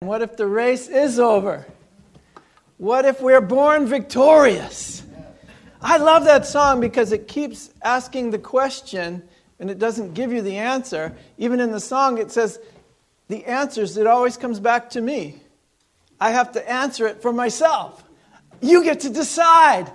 What if the race is over? What if we're born victorious? I love that song because it keeps asking the question and it doesn't give you the answer. Even in the song it says, the answers, it always comes back to me. I have to answer it for myself. You get to decide.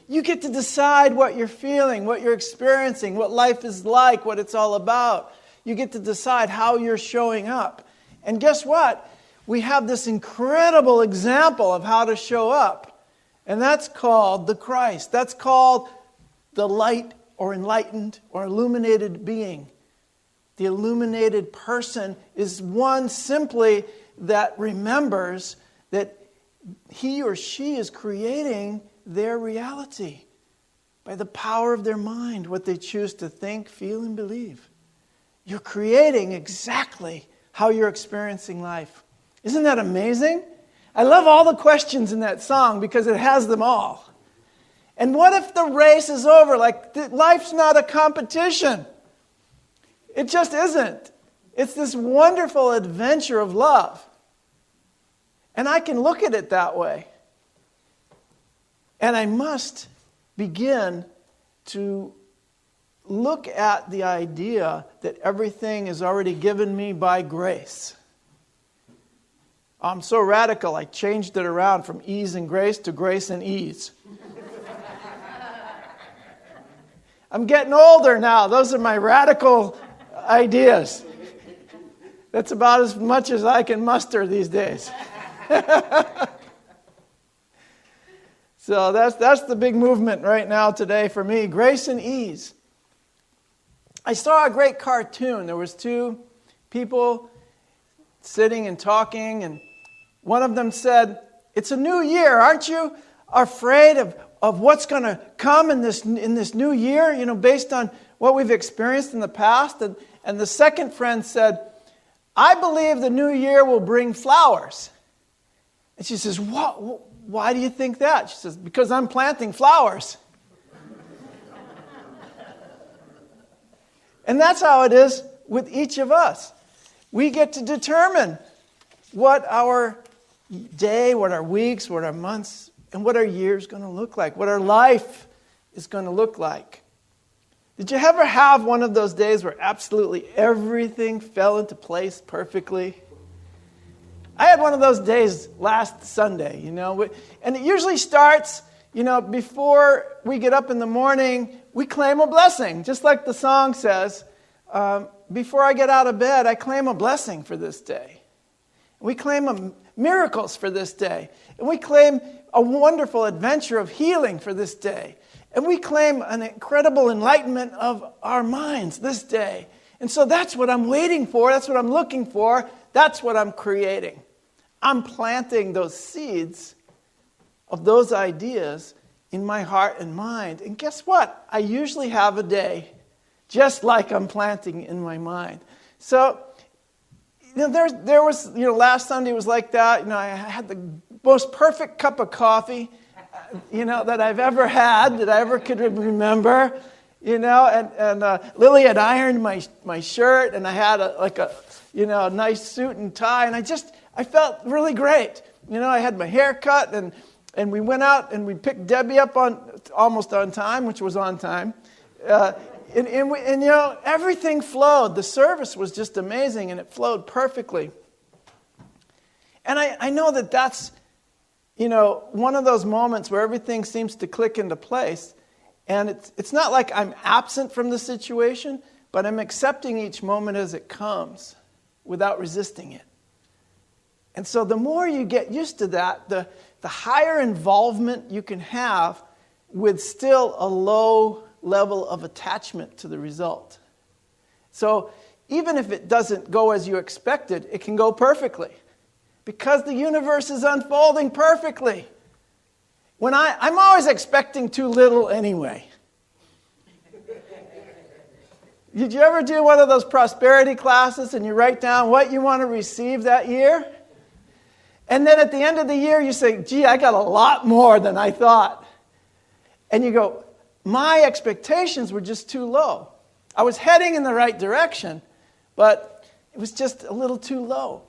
You get to decide what you're feeling, what you're experiencing, what life is like, what it's all about. You get to decide how you're showing up. And guess what? We have this incredible example of how to show up. And that's called the Christ. That's called the light or enlightened or illuminated being. The illuminated person is one simply that remembers that he or she is creating their reality by the power of their mind, what they choose to think, feel, and believe. You're creating exactly how you're experiencing life. Isn't that amazing? I love all the questions in that song because it has them all. And what if the race is over? Like, life's not a competition. It just isn't. It's this wonderful adventure of love. And I can look at it that way. And I must begin to look at the idea that everything is already given me by grace. I'm so radical, I changed it around from ease and grace to grace and ease. I'm getting older now. Those are my radical ideas. That's about as much as I can muster these days. So that's the big movement right now today for me, grace and ease. I saw a great cartoon. There was two people sitting and talking, and one of them said, "It's a new year. Aren't you afraid of what's going to come in this new year, based on what we've experienced in the past?" And the second friend said, "I believe the new year will bring flowers." And she says, "Why do you think that?" She says, "Because I'm planting flowers." And that's how it is with each of us. We get to determine what our day, what our weeks, what our months, and what our year is going to look like, what our life is going to look like. Did you ever have one of those days where absolutely everything fell into place perfectly? I had one of those days last Sunday, and it usually starts, before we get up in the morning, we claim a blessing, just like the song says. Before I get out of bed, I claim a blessing for this day. We claim miracles for this day. And we claim a wonderful adventure of healing for this day. And we claim an incredible enlightenment of our minds this day. And so that's what I'm waiting for. That's what I'm looking for. That's what I'm creating. I'm planting those seeds of those ideas in my heart and mind. And guess what? I usually have a day just like I'm planting in my mind. So, there was, last Sunday was like that. I had the most perfect cup of coffee, that I've ever had, that I ever could remember. And Lily had ironed my shirt, and I had a nice suit and tie, and I felt really great. I had my hair cut, and we went out and we picked Debbie up almost on time, which was on time. And everything flowed. The service was just amazing, and it flowed perfectly. And I know that's, one of those moments where everything seems to click into place. And it's not like I'm absent from the situation, but I'm accepting each moment as it comes without resisting it. And so the more you get used to that, the higher involvement you can have with still a low level of attachment to the result. So even if it doesn't go as you expected, it can go perfectly because the universe is unfolding perfectly. When I'm always expecting too little anyway. Did you ever do one of those prosperity classes and you write down what you want to receive that year? And then at the end of the year you say, "Gee, I got a lot more than I thought." And you go, "My expectations were just too low. I was heading in the right direction, but it was just a little too low."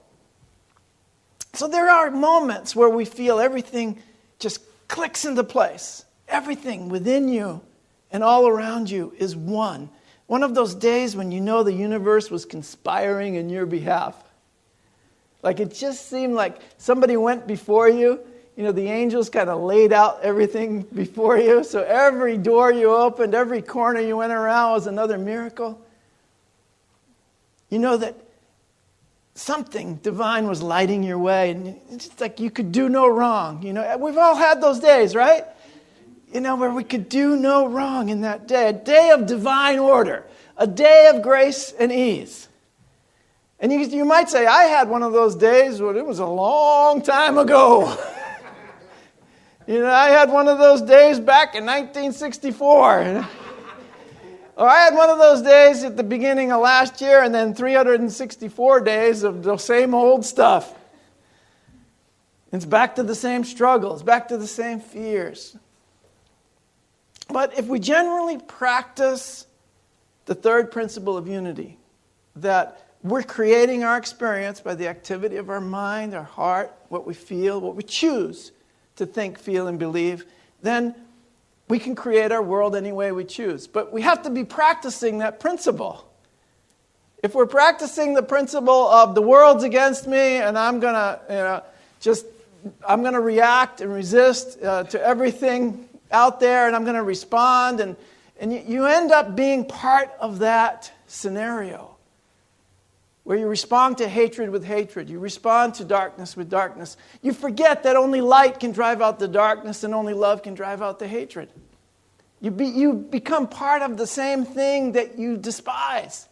So there are moments where we feel everything just clicks into place. Everything within you and all around you is one. One of those days when you know the universe was conspiring in your behalf. Like it just seemed like somebody went before you. You know, the angels kind of laid out everything before you. So every door you opened, every corner you went around was another miracle. You know that something divine was lighting your way. And it's just like you could do no wrong. You know, we've all had those days, right? You know, where we could do no wrong in that day. A day of divine order. A day of grace and ease. And you might say, I had one of those days, but it was a long time ago. You know, I had one of those days back in 1964. Or I had one of those days at the beginning of last year, and then 364 days of the same old stuff. It's back to the same struggles, back to the same fears. But if we generally practice the third principle of unity, that we're creating our experience by the activity of our mind, our heart, what we feel, what we choose to think, feel, and believe, then we can create our world any way we choose. But we have to be practicing that principle. If we're practicing the principle of the world's against me and I'm going to react and resist to everything out there and I'm going to respond, and you end up being part of that scenario where you respond to hatred with hatred. You respond to darkness with darkness. You forget that only light can drive out the darkness and only love can drive out the hatred. You become part of the same thing that you despise.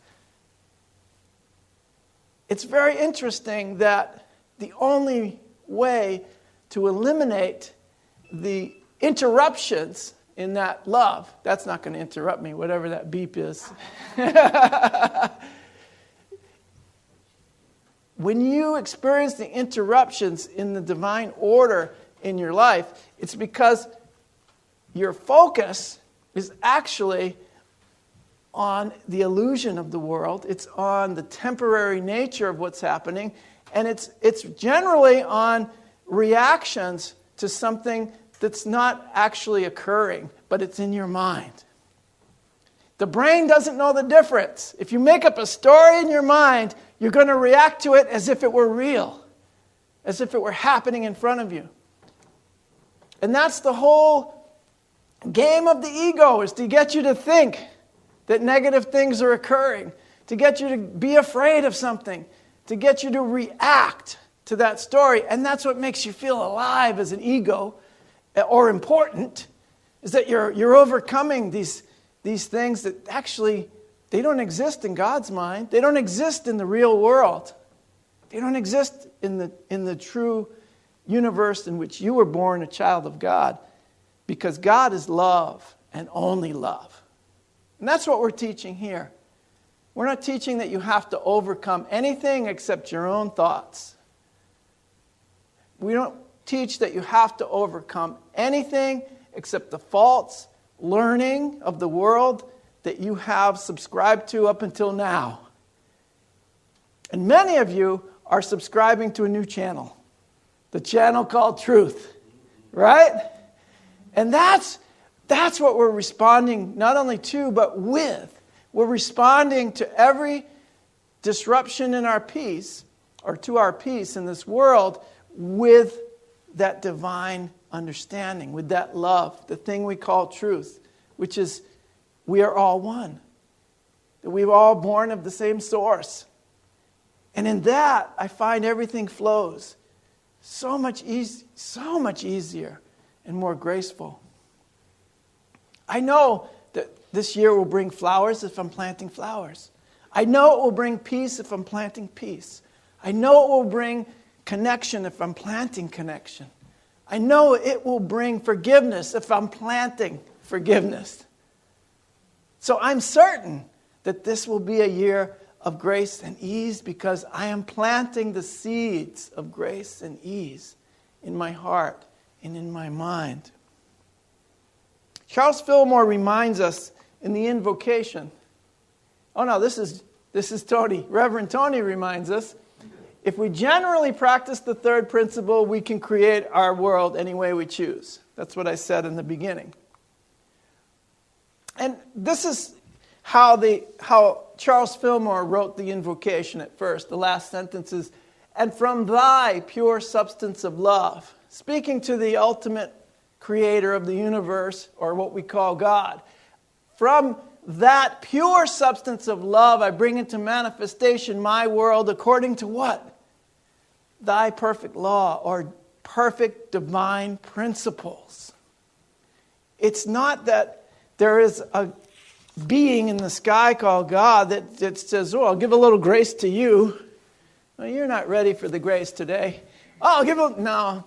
It's very interesting that the only way to eliminate the interruptions in that love, that's not going to interrupt me, whatever that beep is. When you experience the interruptions in the divine order in your life, it's because your focus is actually on the illusion of the world. It's on the temporary nature of what's happening. And it's generally on reactions to something that's not actually occurring, but it's in your mind. The brain doesn't know the difference. If you make up a story in your mind, you're going to react to it as if it were real, as if it were happening in front of you. And that's the whole game of the ego, is to get you to think that negative things are occurring, to get you to be afraid of something, to get you to react to that story. And that's what makes you feel alive as an ego, or important, is that you're overcoming these things that actually, they don't exist in God's mind. They don't exist in the real world. They don't exist in the true universe in which you were born a child of God, because God is love and only love. And that's what we're teaching here. We're not teaching that you have to overcome anything except your own thoughts. We don't teach that you have to overcome anything except the false learning of the world that you have subscribed to up until now. And many of you are subscribing to a new channel, the channel called Truth, right? And that's what we're responding not only to, but with. We're responding to every disruption in our peace, or to our peace in this world, with that divine understanding, with that love, the thing we call truth, which is we are all one. That we're all born of the same source. And in that, I find everything flows so much easier and more graceful. I know that this year will bring flowers if I'm planting flowers. I know it will bring peace if I'm planting peace. I know it will bring connection if I'm planting connection. I know it will bring forgiveness if I'm planting forgiveness. So I'm certain that this will be a year of grace and ease, because I am planting the seeds of grace and ease in my heart and in my mind. Charles Fillmore reminds us in the invocation. Oh no, this is Tony. Reverend Tony reminds us If we generally practice the third principle, we can create our world any way we choose. That's what I said in the beginning. And this is how Charles Fillmore wrote the invocation at first. The last sentence is, "And from thy pure substance of love," speaking to the ultimate creator of the universe, or what we call God. "From that pure substance of love, I bring into manifestation my world according to" what? "Thy perfect law," or perfect divine principles. It's not that there is a being in the sky called God that says, "Oh, I'll give a little grace to you." Well, you're not ready for the grace today. "Oh, no,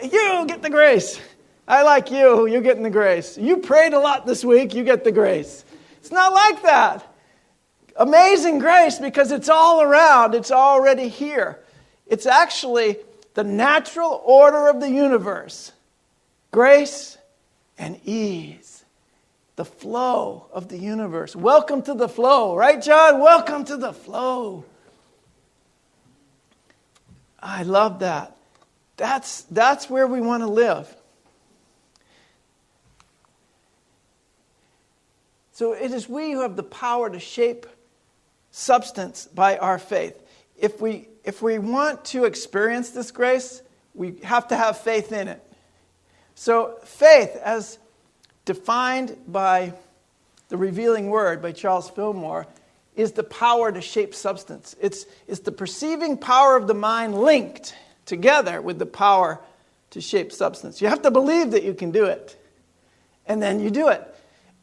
you get the grace. I like you, you're getting the grace. You prayed a lot this week, you get the grace." It's not like that. Amazing grace, because it's all around, it's already here. It's actually the natural order of the universe. Grace and ease. The flow of the universe. Welcome to the flow, right, John? Welcome to the flow. I love that. That's where we want to live. So it is we who have the power to shape substance by our faith. If we want to experience this grace, we have to have faith in it. So faith, as defined by the Revealing Word by Charles Fillmore, is the power to shape substance. It's the perceiving power of the mind linked together with the power to shape substance. You have to believe that you can do it. And then you do it.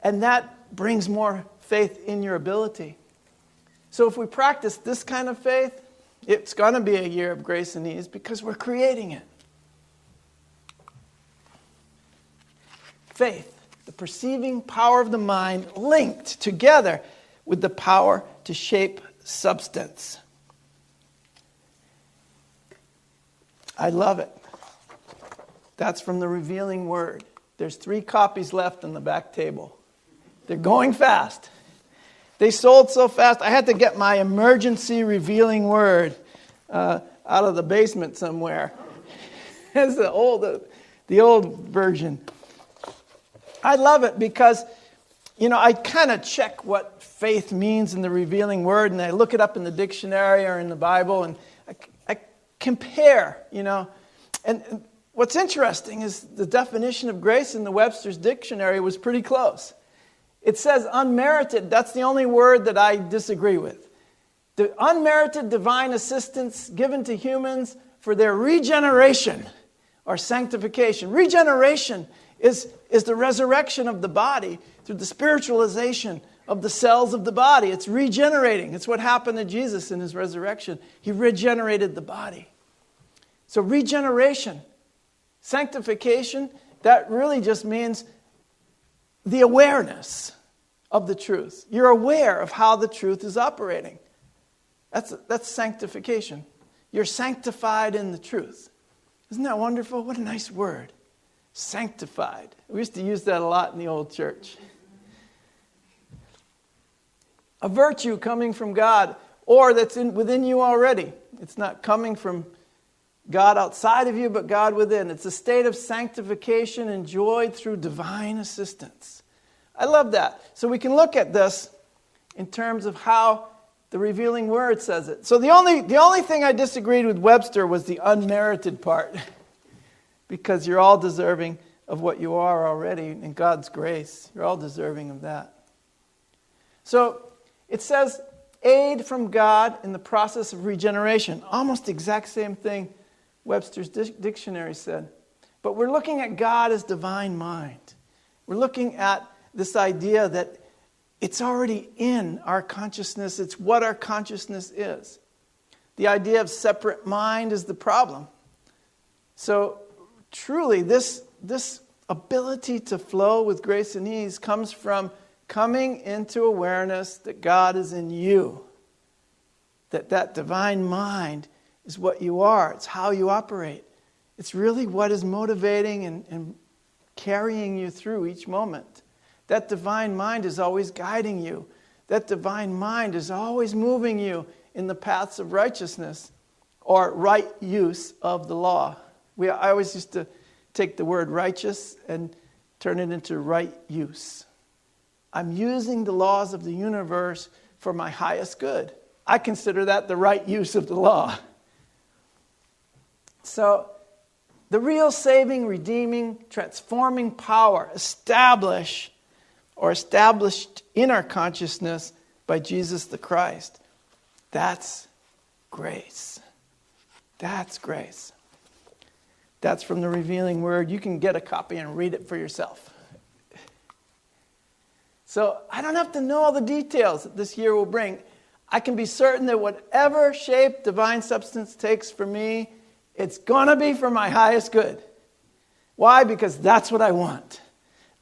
And that brings more faith in your ability. So if we practice this kind of faith, it's going to be a year of grace and ease because we're creating it. Faith, the perceiving power of the mind linked together with the power to shape substance. I love it. That's from the Revealing Word. There's 3 copies left on the back table. They're going fast. They sold so fast, I had to get my emergency Revealing Word out of the basement somewhere. It's the old version. I love it because, I kind of check what faith means in the Revealing Word, and I look it up in the dictionary or in the Bible, and I compare, And what's interesting is the definition of grace in the Webster's Dictionary was pretty close. It says unmerited. That's the only word that I disagree with. The unmerited divine assistance given to humans for their regeneration or sanctification. Regeneration is the resurrection of the body through the spiritualization of the cells of the body. It's regenerating. It's what happened to Jesus in his resurrection. He regenerated the body. So regeneration, sanctification, that really just means the awareness of the truth. You're aware of how the truth is operating. That's sanctification. You're sanctified in the truth. Isn't that wonderful? What a nice word. Sanctified. We used to use that a lot in the old church. A virtue coming from God, or that's within you already. It's not coming from God outside of you, but God within. It's a state of sanctification enjoyed through divine assistance. I love that. So we can look at this in terms of how the Revealing Word says it. So the only thing I disagreed with Webster was the unmerited part. Because you're all deserving of what you are already in God's grace. You're all deserving of that. So it says aid from God in the process of regeneration. Almost the exact same thing Webster's dictionary said. But we're looking at God as divine mind. We're looking at this idea that it's already in our consciousness. It's what our consciousness is. The idea of separate mind is the problem. So truly, this ability to flow with grace and ease comes from coming into awareness that God is in you. That divine mind is what you are. It's how you operate. It's really what is motivating and carrying you through each moment. That divine mind is always guiding you. That divine mind is always moving you in the paths of righteousness. or right use of the law. I always used to take the word righteous and turn it into right use. I'm using the laws of the universe for my highest good. I consider that the right use of the law. So, the real saving, redeeming, transforming power established in our consciousness by Jesus the Christ. That's grace. That's grace. That's from the Revealing Word. You can get a copy and read it for yourself. So I don't have to know all the details that this year will bring. I can be certain that whatever shape divine substance takes for me, it's going to be for my highest good. Why? Because that's what I want.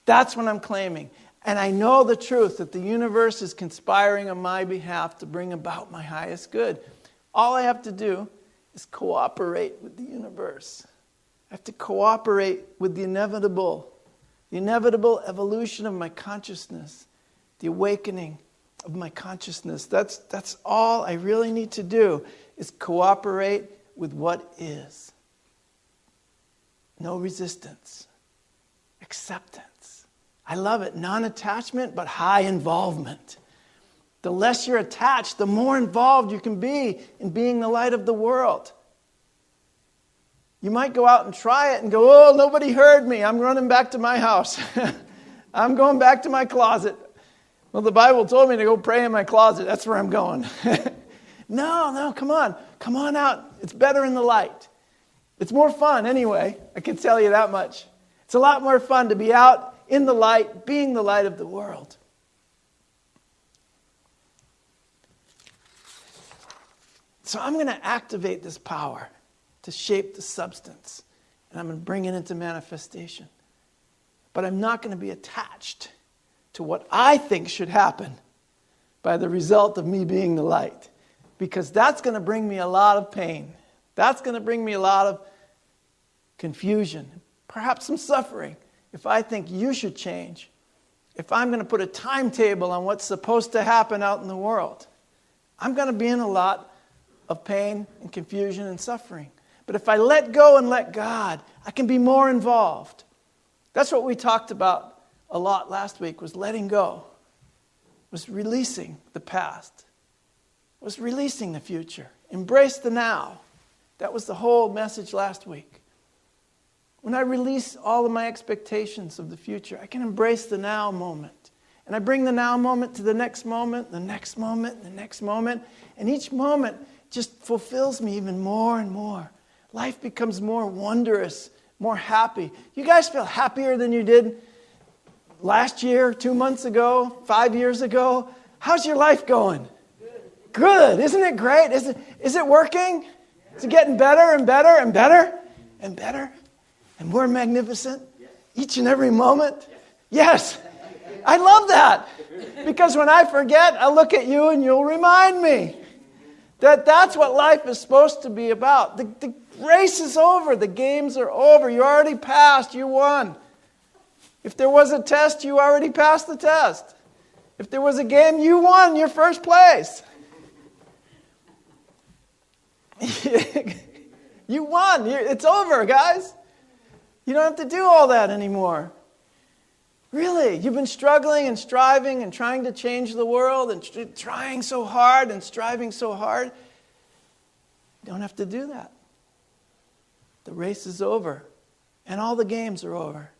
That's what I'm claiming. And I know the truth that the universe is conspiring on my behalf to bring about my highest good. All I have to do is cooperate with the universe. I have to cooperate with the inevitable evolution of my consciousness, the awakening of my consciousness. That's all I really need to do, is cooperate with what is. No resistance. Acceptance. I love it. Non-attachment, but high involvement. The less you're attached, the more involved you can be in being the light of the world. You might go out and try it and go, oh, nobody heard me. I'm running back to my house. I'm going back to my closet. Well, the Bible told me to go pray in my closet. That's where I'm going. No, come on. Come on out. It's better in the light. It's more fun anyway. I can tell you that much. It's a lot more fun to be out in the light, being the light of the world. So I'm going to activate this power to shape the substance. And I'm going to bring it into manifestation. But I'm not going to be attached to what I think should happen by the result of me being the light. Because that's going to bring me a lot of pain. That's going to bring me a lot of confusion. Perhaps some suffering. If I think you should change. If I'm going to put a timetable on what's supposed to happen out in the world. I'm going to be in a lot of pain and confusion and suffering. But if I let go and let God, I can be more involved. That's what we talked about a lot last week, was letting go. Was releasing the past. Was releasing the future. Embrace the now. That was the whole message last week. When I release all of my expectations of the future, I can embrace the now moment. And I bring the now moment to the next moment, the next moment, the next moment. And each moment just fulfills me even more and more. Life becomes more wondrous, more happy. You guys feel happier than you did last year, 2 months ago, 5 years ago? How's your life going? Good. Isn't it great? Is it working? Is it getting better and better and better and better and more magnificent each and every moment? Yes. I love that. Because when I forget, I look at you and you'll remind me that that's what life is supposed to be about. The race is over. The games are over. You already passed. You won. If there was a test, you already passed the test. If there was a game, you won your first place. You won. It's over, guys. You don't have to do all that anymore. Really, you've been struggling and striving and trying to change the world and trying so hard and striving so hard. You don't have to do that. The race is over and all the games are over.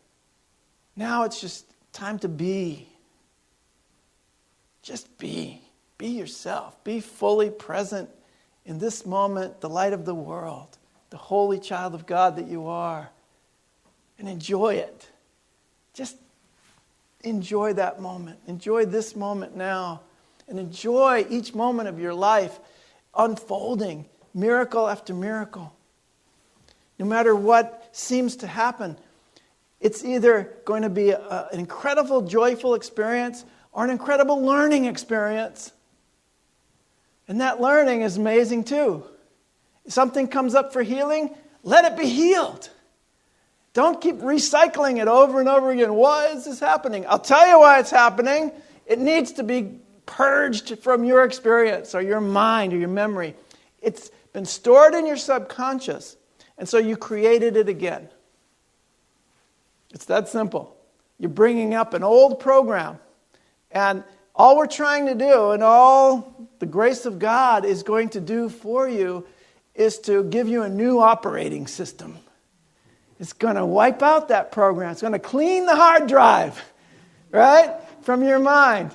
Now it's just time to be. Just be. Be yourself. Be fully present in this moment, the light of the world, the holy child of God that you are. And enjoy it. Just enjoy that moment. Enjoy this moment now. And enjoy each moment of your life unfolding, miracle after miracle. No matter what seems to happen, it's either going to be an incredible, joyful experience or an incredible learning experience. And that learning is amazing too. If something comes up for healing, let it be healed. Don't keep recycling it over and over again. Why is this happening? I'll tell you why it's happening. It needs to be purged from your experience or your mind or your memory. It's been stored in your subconscious, and so you created it again. It's that simple. You're bringing up an old program, and all we're trying to do, and all the grace of God is going to do for you, is to give you a new operating system. It's going to wipe out that program. It's going to clean the hard drive, right, from your mind.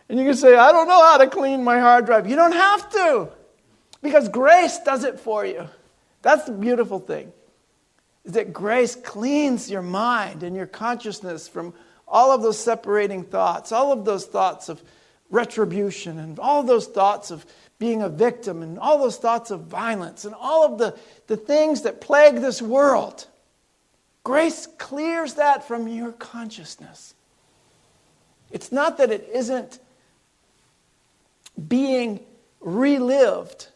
And you can say, I don't know how to clean my hard drive. You don't have to, because grace does it for you. That's the beautiful thing, is that grace cleans your mind and your consciousness from all of those separating thoughts, all of those thoughts of retribution, and all of those thoughts of being a victim, and all those thoughts of violence, and all of the things that plague this world. Grace clears that from your consciousness. It's not that it isn't being relived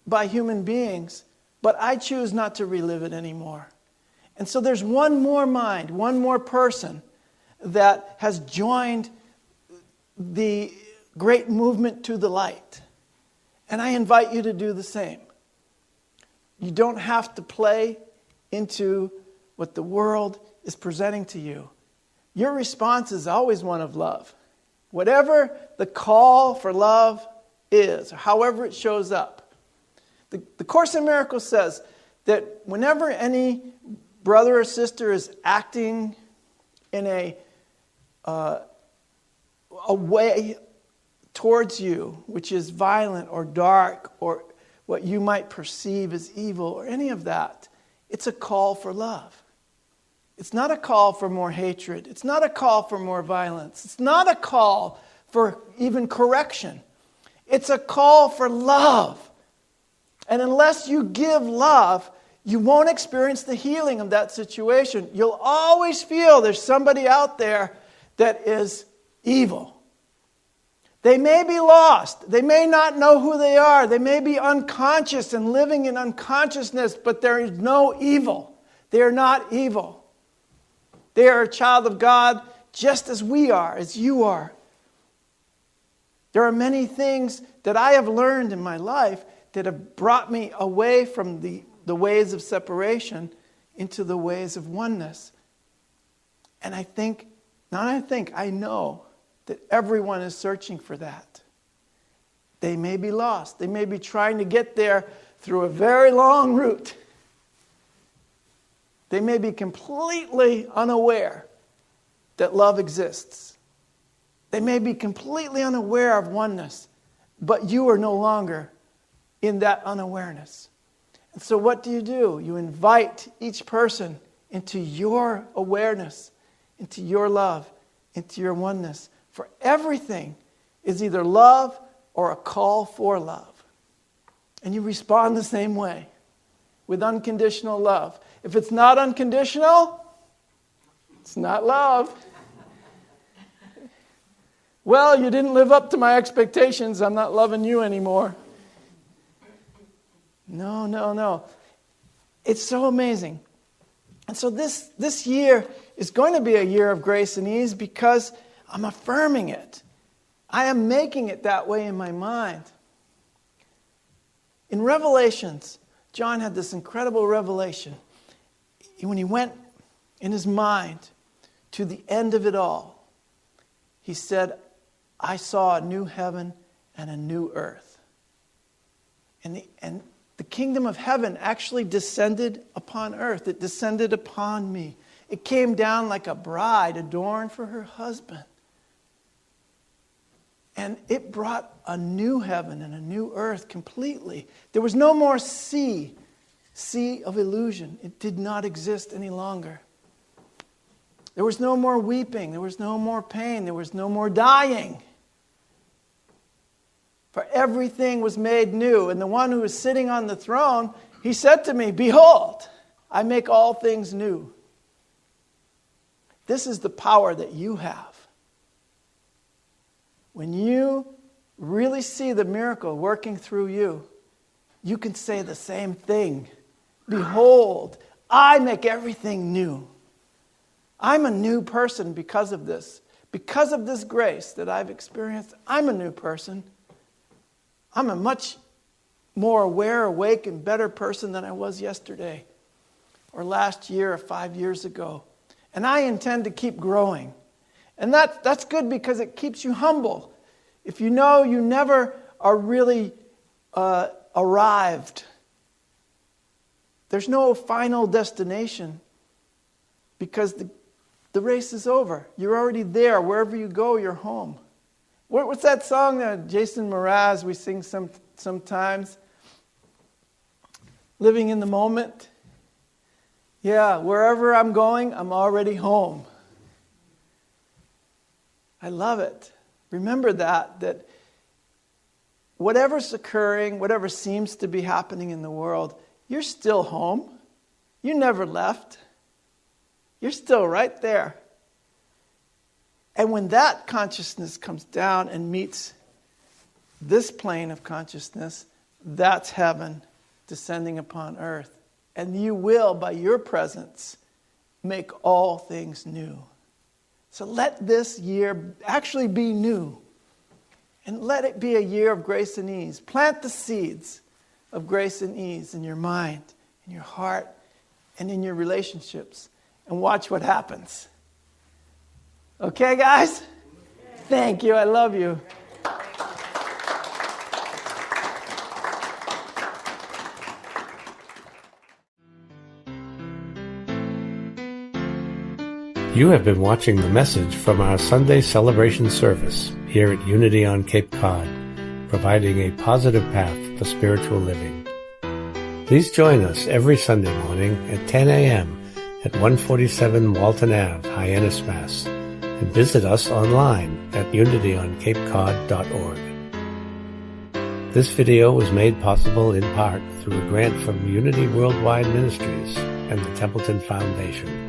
by human beings, but I choose not to relive it anymore. And so there's one more mind, one more person that has joined the great movement to the light. And I invite you to do the same. You don't have to play into what the world is presenting to you. Your response is always one of love. Whatever the call for love is, however it shows up. The Course in Miracles says that whenever any brother or sister is acting in a way towards you which is violent or dark or what you might perceive as evil or any of that, it's a call for love. It's not a call for more hatred. It's not a call for more violence. It's not a call for even correction. It's a call for love. And unless you give love, you won't experience the healing of that situation. You'll always feel there's somebody out there that is evil. They may be lost. They may not know who they are. They may be unconscious and living in unconsciousness, but there is no evil. They are not evil. They are a child of God just as we are, as you are. There are many things that I have learned in my life that have brought me away from the ways of separation into the ways of oneness. And I know that everyone is searching for that. They may be lost. They may be trying to get there through a very long route. They may be completely unaware that love exists. They may be completely unaware of oneness, but you are no longer in that unawareness. And so what do? You invite each person into your awareness, into your love, into your oneness. For everything is either love or a call for love. And you respond the same way, with unconditional love. If it's not unconditional, it's not love. Well, you didn't live up to my expectations. I'm not loving you anymore. No. It's so amazing. And so this year is going to be a year of grace and ease because I'm affirming it. I am making it that way in my mind. In Revelations, John had this incredible revelation. When he went in his mind to the end of it all, he said, I saw a new heaven and a new earth. And the kingdom of heaven actually descended upon earth. It descended upon me. It came down like a bride adorned for her husband. And it brought a new heaven and a new earth completely. There was no more sea of illusion. It did not exist any longer. There was no more weeping. There was no more pain. There was no more dying. For everything was made new. And the one who was sitting on the throne, he said to me, behold, I make all things new. This is the power that you have. When you really see the miracle working through you, you can say the same thing. Behold, I make everything new. I'm a new person because of this. Because of this grace that I've experienced, I'm a new person. I'm a much more aware, awake, and better person than I was yesterday, or last year, or 5 years ago. And I intend to keep growing. And that's good because it keeps you humble. If you know you never are really arrived, there's no final destination because the race is over. You're already there. Wherever you go, you're home. What's that song that Jason Mraz, we sing sometimes? Living in the moment. Yeah, wherever I'm going, I'm already home. I love it. Remember that whatever's occurring, whatever seems to be happening in the world, you're still home. You never left. You're still right there. And when that consciousness comes down and meets this plane of consciousness, that's heaven descending upon earth. And you will, by your presence, make all things new. So let this year actually be new. And let it be a year of grace and ease. Plant the seeds of grace and ease in your mind, in your heart, and in your relationships. And watch what happens. Okay, guys? Thank you. I love you. You have been watching the message from our Sunday celebration service here at Unity on Cape Cod, providing a positive path for spiritual living. Please join us every Sunday morning at 10 a.m. at 147 Walton Ave, Hyannis, Mass., and visit us online at unityoncapecod.org. This video was made possible in part through a grant from Unity Worldwide Ministries and the Templeton Foundation.